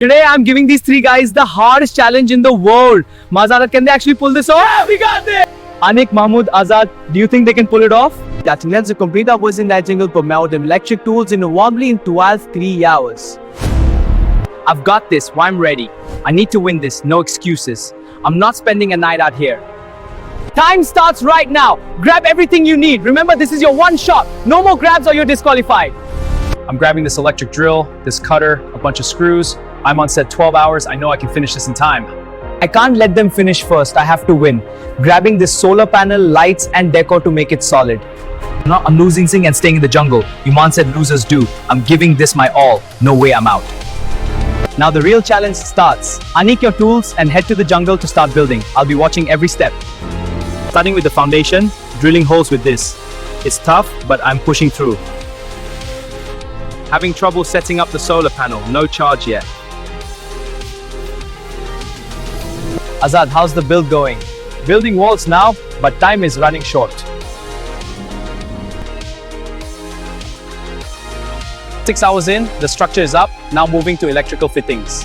Today I'm giving these three guys the hardest challenge in the world. Mazara, can they actually pull this off? Yeah, we got this! Anik, Mahmud, Azad, do you think they can pull it off? That means to complete our was in that jungle per mouth and electric tools in warmly in 3 hours. I've got this. I'm ready. I need to win this. No excuses. I'm not spending a night out here. Time starts right now. Grab everything you need. Remember, this is your one shot. No more grabs or you're disqualified. I'm grabbing this electric drill, this cutter, a bunch of screws. I'm on set 12 hours. I know I can finish this in time. I can't let them finish first. I have to win. Grabbing this solar panel, lights and decor to make it solid. I'm losing Sing and staying in the jungle. Emon said losers do. I'm giving this my all. No way I'm out. Now the real challenge starts. Anik your tools and head to the jungle to start building. I'll be watching every step. Starting with the foundation, drilling holes with this. It's tough, but I'm pushing through. Having trouble setting up the solar panel. No charge yet. Azad, how's the build going? Building walls now, but time is running short. 6 hours in, the structure is up. Now moving to electrical fittings.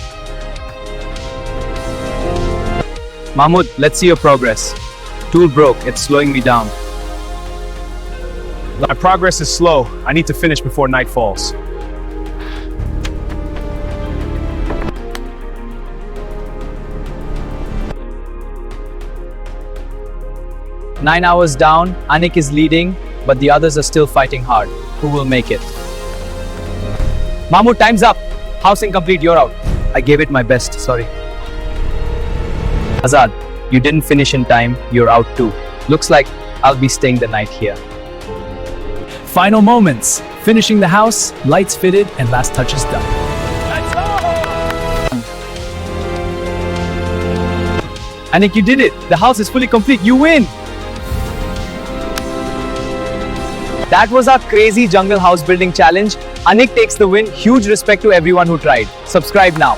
Mahmud, let's see your progress. Tool broke, it's slowing me down. My progress is slow. I need to finish before night falls. Nine hours down, Anik is leading, but the others are still fighting hard. Who will make it? Mahmud, time's up. House incomplete, you're out. I gave it my best, sorry. Azad, you didn't finish in time, you're out too. Looks like I'll be staying the night here. Final moments. Finishing the house, lights fitted, and last touches done. Anik, you did it. The house is fully complete. You win. That was our crazy jungle house building challenge. Anik takes the win. Huge respect to everyone who tried. Subscribe now.